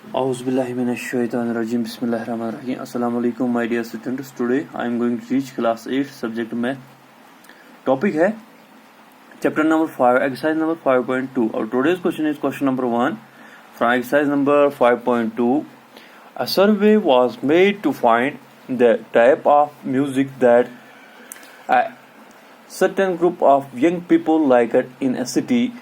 Auzubillahiminash-shaytanir-rajim. Bismillahir-rahmanir-rahim. Assalamu alaikum, my dear students. Today I am going to teach class 8 subject math. Topic है chapter number 5, exercise number 5.2. Our today's question is question number 1 from exercise number 5.2. A survey was made to find the type of music that a certain group of young people liked in a city.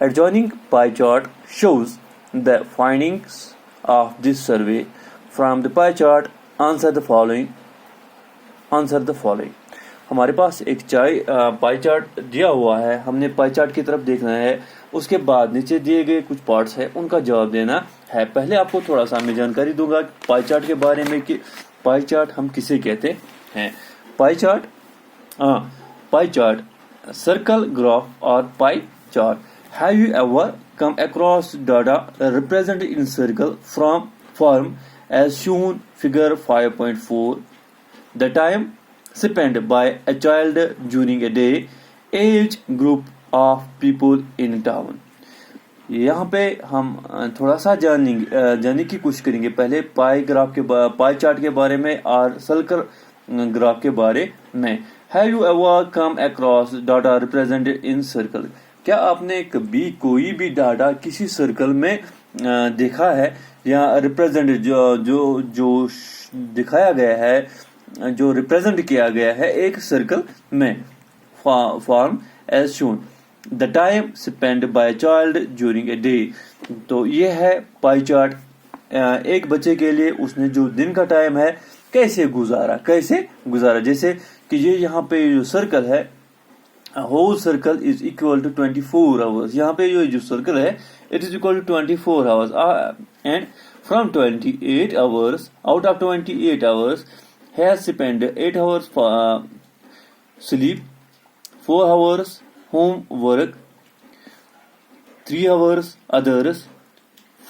Adjoining pie chart shows the findings of this survey. From the pie chart, answer the following. हमारे पास एक pie chart दिया हुआ है, हमने pie chart की तरफ देखना है, उसके बाद नीचे दिए गए कुछ पार्ट्स है उनका जवाब देना है। पहले आपको थोड़ा सा मैं जानकारी दूंगा पाई चार्ट के बारे में कि पाई चार्ट हम किसे कहते हैं। पाई चार्ट, सर्कल, ग्राफ और pie chart. Have you ever come across data represented in circle form as shown figure 5.4? The time spent by a child during a day, age group of people in town. यहाँ पे हम थोड़ा सा जानने की कोशिश करेंगे। पहले पाई चार्ट के बारे में और सर्कल ग्राफ के बारे में। Have you ever come across data represented in circle? क्या आपने कभी कोई भी डाटा किसी सर्कल में देखा है या रिप्रेजेंट जो दिखाया गया है, जो रिप्रेजेंट किया गया है एक सर्कल में? Form as shown, the time spend by child during a day. तो ये है पाई चार्ट। एक बच्चे के लिए उसने जो दिन का टाइम है कैसे गुजारा। जैसे कि ये यहाँ पे जो सर्कल है, whole circle is equal to 24 hours. यहाँ पे जो सर्कल है it is equal to 24 hours and from 28 hours, out of 28 hours has spent 8 hours for sleep, 4 hours homework, 3 hours others,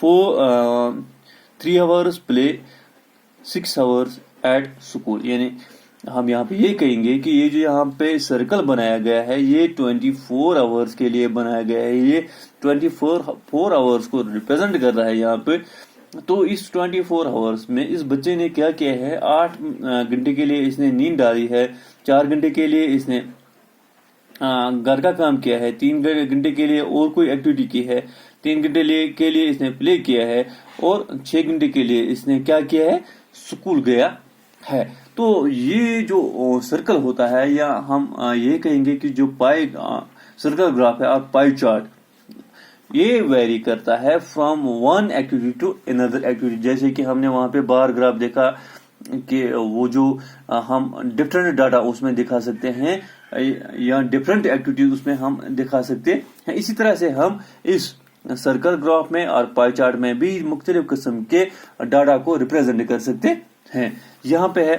3 hours play, 6 hours at school। यानी हम यहाँ पे ये कहेंगे कि ये जो यहाँ पे सर्कल बनाया गया है ये 24 आवर्स के लिए बनाया गया है। ये 24 आवर्स को रिप्रेजेंट कर रहा है यहाँ पे। तो इस 24 आवर्स में इस बच्चे ने क्या किया है, 8 घंटे के लिए इसने नींद डाली है, 4 घंटे के लिए इसने घर का काम किया है, 3 घंटे के लिए और कोई एक्टिविटी की है, 3 घंटे के लिए इसने प्ले किया है और 6 घंटे के लिए इसने क्या किया है, स्कूल गया है। तो ये जो सर्कल होता है या हम ये कहेंगे कि जो सर्कल ग्राफ है और पाई चार्ट, ये वेरी करता है from one activity to another activity. जैसे कि हमने वहां पे बार ग्राफ देखा कि वो जो हम डिफरेंट डाटा उसमें दिखा सकते हैं या डिफरेंट एक्टिविटीज उसमें हम दिखा सकते हैं। इसी तरह से हम इस सर्कल ग्राफ में और पाई चार्ट में भी मुख्तलिफ किस्म के डाटा को रिप्रेजेंट कर सकते हैं। यहाँ पे है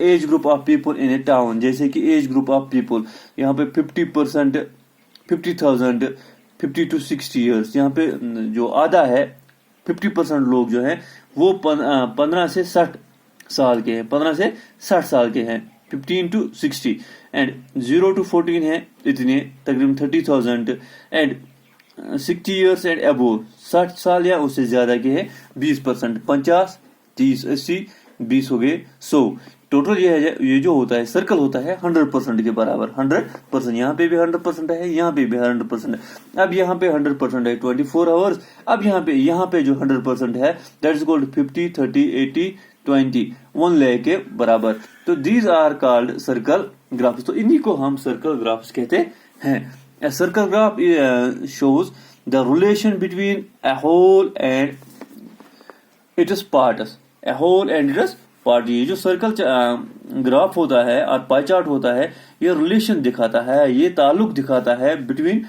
age group of people in A town. जैसे कि एज ग्रुप ऑफ पीपल यहाँ पे 50%, 50,000, 50 to 60 ईयर्स। यहाँ पे जो आधा है 50% लोग जो हैं वो 15 से 60 साल के हैं, 15 से 60 साल के हैं, 15 to 60। एंड 0 to 14 है इतने तकरीबन 30,000 एंड 60 ईयर्स एंड अबोव 60 साल या उससे ज्यादा के हैं 20%, 50, 30, 80, 20 हो गए 100। टोटल ये जो होता है सर्कल होता है 100% के बराबर। 100%, यहाँ पे भी 100% है, यहाँ पे भी 100% है। अब यहाँ पे 100% है 24 आवर्स। अब यहाँ पे जो 100% है that is equal to 50, 30, 80, 20, 1 lakh के बराबर। तो these are called circle graphs. तो इन्हीं को हम सर्कल ग्राफ्स कहते हैं। A circle graph shows the relation between a whole and its parts. A whole and its part. ये जो सर्कल ग्राफ होता है और पाई चार्ट होता है ये रिलेशन दिखाता है, ये ताल्लुक दिखाता है between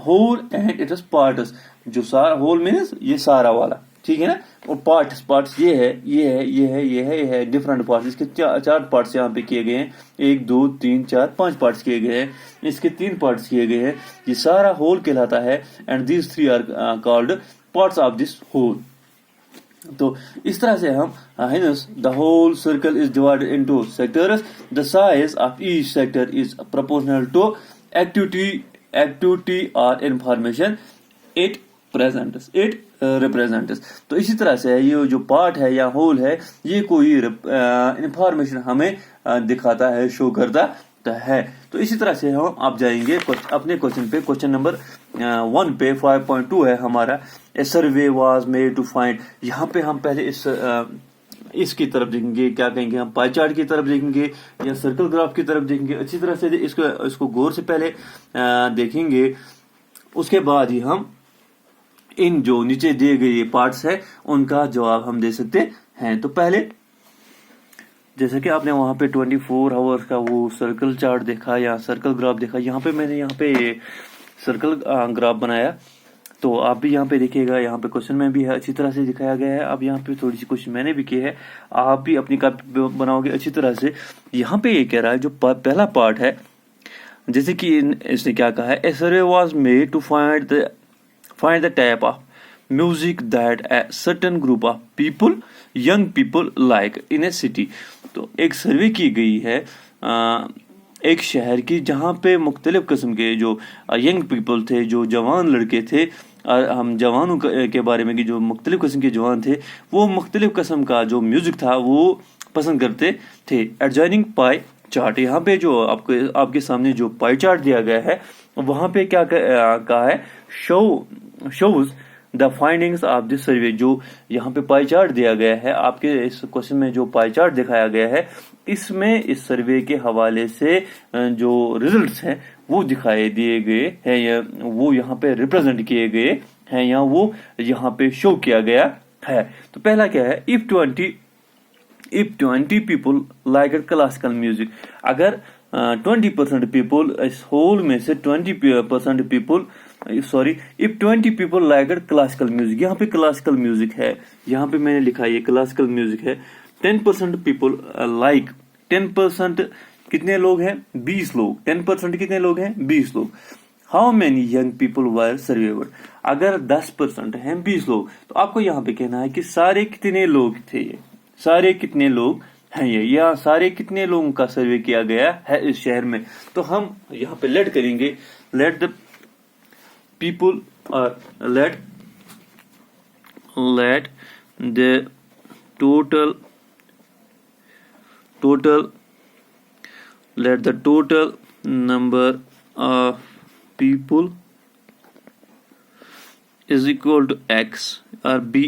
whole and its parts. जो सारा होल मीन्स ये सारा वाला, ठीक है ना, और पार्ट्स ये है डिफरेंट पार्ट्स। इसके 4 पार्ट्स यहाँ पे किए गए हैं, 1, 2, 3, 4, 5 पार्ट्स किए गए हैं, इसके 3 पार्ट्स किए गए हैं। ये सारा होल कहलाता है and these 3 are called parts of this whole. तो इस तरह से हम hence the whole circle is divided into sectors. The size of each sector is proportional to activity or information it represents. तो इसी तरह से ये जो पार्ट है या होल है, ये कोई इंफॉर्मेशन हमें दिखाता है, शो करता है। तो इसी तरह से हम आप जाएंगे अपने क्वेश्चन पे, क्वेश्चन नंबर 1 पे 5.2 है हमारा, a survey was made to find. यहाँ पे हम पहले इसकी तरफ देखेंगे, क्या कहेंगे हम, पाई चार्ट की तरफ देखेंगे या सर्कल ग्राफ की तरफ देखेंगे। अच्छी तरह से इसको गौर से पहले देखेंगे, उसके बाद ही हम इन जो नीचे दिए गए पार्ट्स है उनका जवाब हम दे सकते हैं। तो पहले जैसे कि आपने वहां पे 24 आवर्स का वो सर्कल चार्ट देखा या सर्कल ग्राफ देखा, यहाँ पे मैंने यहाँ पे सर्कल ग्राफ बनाया, तो आप भी यहाँ पे देखिएगा, यहाँ पे क्वेश्चन में भी है अच्छी तरह से दिखाया गया है। अब यहाँ पे थोड़ी सी क्वेश्चन मैंने भी की है, आप भी अपनी कॉपी बनाओगे अच्छी तरह से। यहाँ पे ये कह रहा है जो पहला पार्ट है, जैसे कि इसने क्या कहा है, a survey was made to find the type of music that a certain group of people, young people like in a city. तो एक सर्वे की गई है एक शहर की, जहाँ पे मुख्तलिफ किस्म के जो यंग पीपल थे, जो जवान लड़के थे, हम जवानों के बारे में कि जो मुख्तलिफ किस्म के जवान थे, वो मुख्तलिफ किस्म का जो म्यूजिक था वो पसंद करते थे। एडजॉइनिंग पाई चार्ट, यहाँ पे जो आपके सामने जो पाई चार्ट दिया गया है, वहां पे क्या कहा है, shows the findings of this survey. जो यहाँ पे पाई चार्ट दिया गया है, आपके इस क्वेश्चन में जो पाई चार्ट दिखाया गया है, इसमें इस सर्वे के हवाले से जो रिजल्ट्स हैं वो दिखाए दिए गए हैं, या वो यहाँ पे रिप्रेजेंट किए गए हैं, या वो यहाँ पे शो किया गया है। तो पहला क्या है, if 20 people like classical music, अगर 20% पीपल, इस होल में से 20% people, sorry, if 20 people like classical music, यहाँ पे क्लासिकल म्यूजिक है, यहाँ पे मैंने लिखा है ये क्लासिकल म्यूजिक है। 10% पीपल लाइक, 10% कितने लोग हैं, 20 लोग, 10% कितने लोग हैं, 20 लोग। How many young people were surveyed, अगर 10% हैं 20 लोग, तो आपको यहाँ पे कहना है कि सारे कितने लोग थे, ये सारे कितने लोग हैं, ये या सारे कितने लोगों का सर्वे किया गया है इस शहर में। तो हम यहाँ पे लेट करेंगे, let the people, let the total let the total number of people is equal to x or b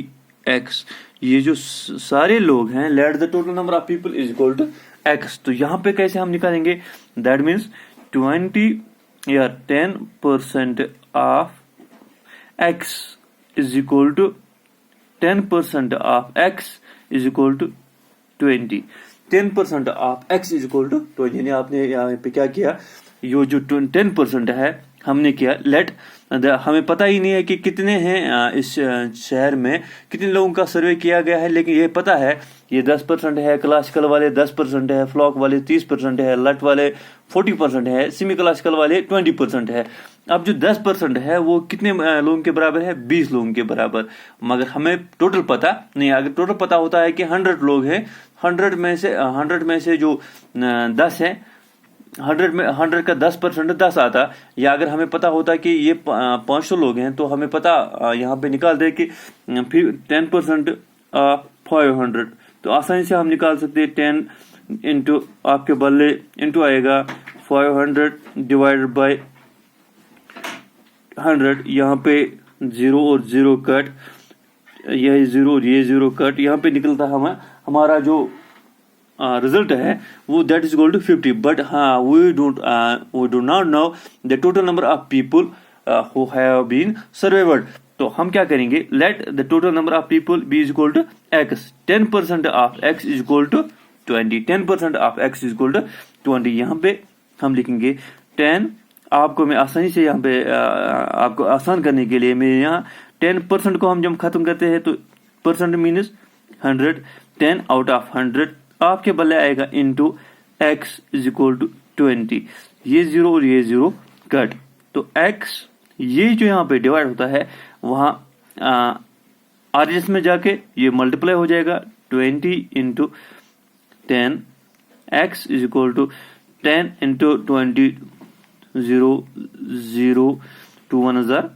x। ये जो सारे लोग हैं, let the total number of people is equal to x। तो यहाँ पे कैसे हम निकालेंगे, that means 20 या 10% of x is equal to 10% of x is equal to 20। 10% of x is equal to 20, यानी आपने यहाँ पे क्या किया, यो जो 10% है हमने किया लेट, हमें पता ही नहीं है कि कितने हैं इस शहर में, कितने लोगों का सर्वे किया गया है, लेकिन ये पता है ये 10% है, क्लासिकल वाले 10% है, फ्लॉक वाले 30% है, लट वाले 40% है, सेमी क्लासिकल वाले 20% है। अब जो 10% है वो कितने लोगों के बराबर है, 20 लोगों के बराबर। मगर हमें टोटल पता नहीं, अगर टोटल पता होता है कि 100 लोग हैं, 100 में से जो 10 है, 100 का 10% 10 आता, या अगर हमें पता होता कि ये 500 लोग हैं, तो हमें पता यहाँ पे निकाल दे कि फिर 10% 500, तो आसानी से हम निकाल सकते हैं 10 इंटू, आपके बल्ले इंटू आएगा 500 डिवाइडेड बाय 100, यहाँ पे 0 और 0 कट, यह 0 और ये 0 कट, यहाँ पे निकलता है हमारा जो रिजल्ट है वो that is equal to 50। But हाँ, we do not know the total number of people who have been surveyed. तो हम क्या करेंगे, let the total number of people be is equal to x, 10% of x is equal to 20, 10% of x is equal to 20। यहाँ पे हम लिखेंगे 10, आपको मैं आसानी से यहाँ पे आपको आसान करने के लिए मैं यहाँ 10% को हम जब खत्म करते हैं तो परसेंट मीन्स 100, 10 आउट ऑफ 100 आपके बल्ले आएगा into x is equal to 20, ये 0 और ये 0 कट, तो x ये जो यहाँ पे डिवाइड होता है वहां आरएस में जाके ये मल्टीप्लाई हो जाएगा 20 into 10, x is equal to 10 into 20, 0 0 2 1 हजार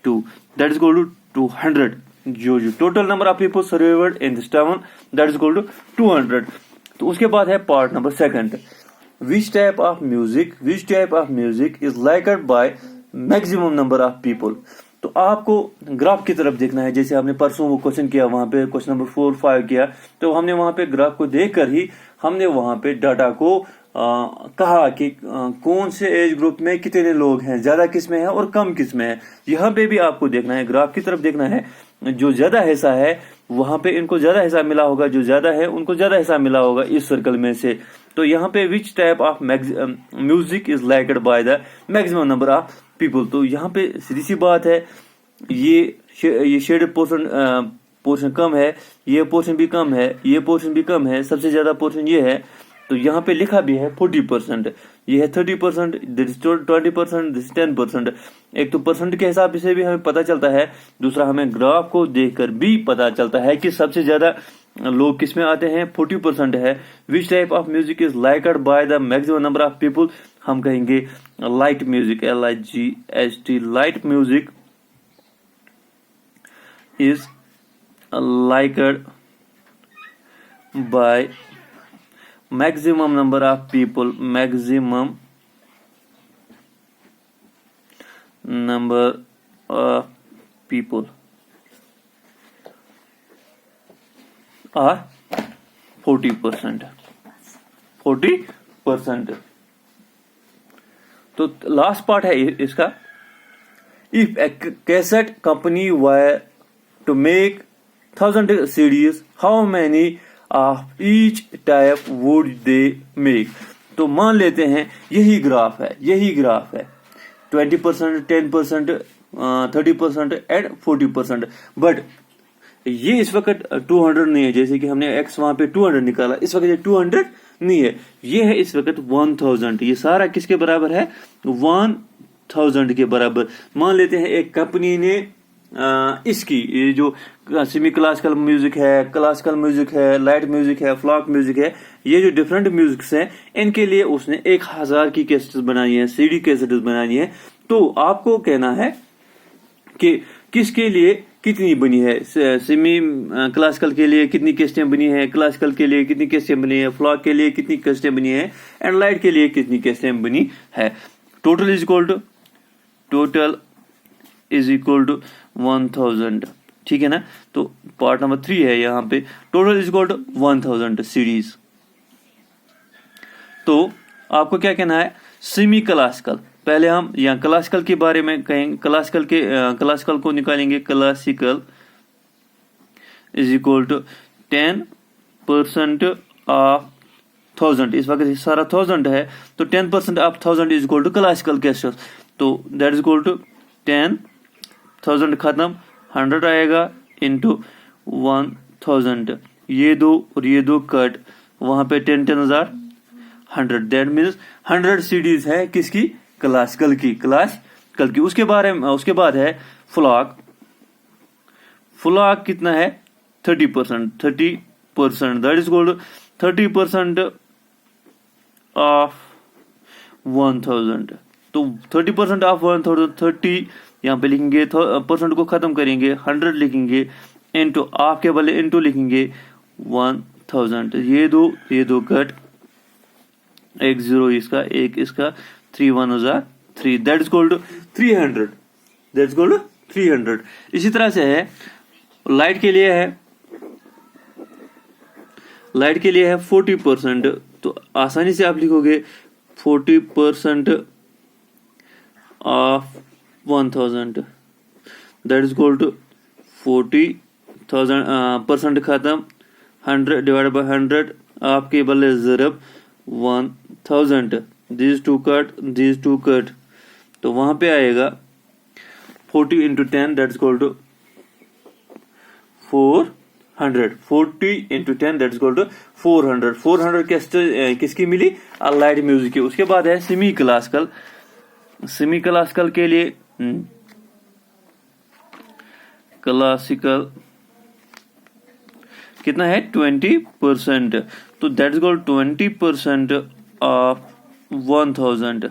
2, that is equal to 200. जो total number of people survived in this town, that is equal to 200. तो उसके बाद है part number second, which type of music is liked by maximum number of people. तो आपको graph की तरफ देखना है. जैसे हमने परसों वो क्वेश्चन किया, वहां पे क्वेश्चन नंबर 4, 5 किया, तो हमने वहां पे ग्राफ को देखकर ही हमने वहां पे डाटा को कहा कि कौन से एज ग्रुप में कितने लोग हैं, ज्यादा किस में है और कम किस में है. यहाँ पे भी आपको देखना है, ग्राफ की तरफ देखना है. जो ज्यादा हिस्सा है वहां पे इनको ज्यादा हिस्सा मिला होगा, जो ज्यादा है उनको ज्यादा हिस्सा मिला होगा इस सर्कल में से. तो यहाँ पे विच type of music is liked by the maximum number of people. तो यहाँ पे सीधी सी बात है, ये शेडेड पोर्शन कम है, ये पोर्शन भी कम है, ये पोर्शन भी कम है, सबसे ज्यादा पोर्शन ये है. तो यहाँ पे लिखा भी है 40%, ये है 30%, दिस 20%, दिस 10%. एक तो परसेंट के हिसाब से भी हमें पता चलता है, दूसरा हमें ग्राफ को देखकर भी पता चलता है कि सबसे ज्यादा लोग किस में आते हैं, 40% है. विच type of music is liked by the maximum number of people, हम कहेंगे light music, LIGHT, light music is liked bye maximum number of people, maximum number of people are 40%. तो लास्ट पार्ट है इसका, if A cassette company were to make 1000 CDs, how many of each type would they make. तो मान लेते हैं यही graph है 20%, 10%, 30% and 40%. But ये इस वक्त 200 नहीं है, जैसे कि हमने x वहां पे 200 निकाला, इस वक्त ये 200 नहीं है, ये है इस वक्त 1000. ये सारा किसके बराबर है, 1000 के बराबर. मान लेते हैं एक कंपनी ने इसकी ये जो सेमी क्लासिकल म्यूजिक है, लाइट म्यूजिक है, फ्लॉक म्यूजिक है, ये जो डिफरेंट म्यूजिक्स हैं, इनके लिए उसने 1000 की कैसेट्स बनाई है, CD कैसेट्स बनाई है. तो आपको कहना है कि किसके लिए कितनी बनी है, सेमी क्लासिकल के लिए कितनी कैसेटें बनी है, क्लासिकल के लिए कितनी कैसेटें बनी है, फ्लॉक के लिए कितनी कैसेटें बनी है, एंड लाइट के लिए कितनी कैसेटें बनी है. Total is equal to 1000. ठीक है ना. तो पार्ट नंबर 3 है यहाँ पे, total is equal to 1000 series. तो आपको क्या कहना है, सेमी क्लासिकल. पहले हम यहाँ क्लासिकल के बारे में कहेंगे, क्लासिकल को निकालेंगे. Classical is equal to 10% of 1000. इस वक्त सारा 1000 है, तो 10% of 1000 is equal to classical cassettes. तो दैट इज इक्वल टू 10,000 खत्म, 100 आएगा इंटू 1000. ये दो और ये दो कट, वहां पे 10,000, 100. दैट मीन्स 100 सीडीज है किसकी, क्लासिकल की. उसके बाद है फ्लॉक. कितना है, 30%. That is equal to 30% of 1000. तो 30% ऑफ 1000, 30 यहाँ पे लिखेंगे, परसेंट को खत्म करेंगे, 100 लिखेंगे, इंटू ऑफ के बदले इंटू लिखेंगे 1000. ये दो कट, एक 0 इसका, एक इसका, 3 1 3. That is equal to 300. इसी तरह से है लाइट के लिए है 40%. तो आसानी से आप लिखोगे 40% of 1000. That is equal to 40,000 percent खत्म, 100 डिवाइडेड बाय 100, आपके बल्ले जरब 1000. these two cut, तो वहां पे आएगा 40 into 10, that's equal to 400. 40 into 10, that's equal to 400. 400 किसकी मिली, लाइट म्यूजिक की. उसके बाद है सेमी क्लासिकल के लिए क्लासिकल कितना है, 20%. तो दैट इज इक्वल 20% ऑफ 1000.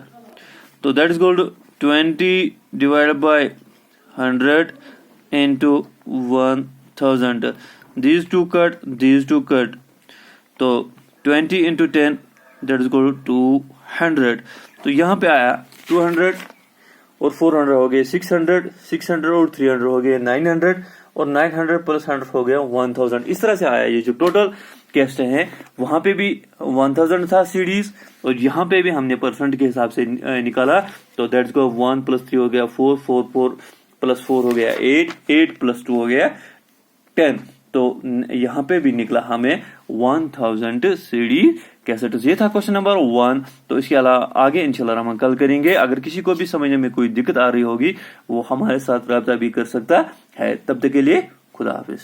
तो that is equal to 20 divided by 100 into 1000, these two cut, तो 20 into 10 that is equal to 200। तो यहाँ पे आया 200 और 400 हो गए 600 और 300 हो गए 900 और 900 प्लस 100 हो गया 1000। इस तरह से आया। ये जो टोटल कैस्ट है वहां पे भी 1000 था सीरीज और यहाँ पे भी हमने परसेंट के हिसाब से निकाला। तो दैट्स को 1 + 3 हो गया 4, 4 + 4 हो गया 8, 8 + 2 हो गया 10। तो यहाँ पे भी निकला हमें 1000 सीडी कैसेट। ये था क्वेश्चन नंबर 1। तो इसके अलावा आगे इंशाल्लाह हम कल करेंगे। अगर किसी को भी समझने में कोई दिक्कत आ रही होगी वो हमारे साथ राब्ता भी कर सकता है। तब तक के लिए खुदा हाफिज।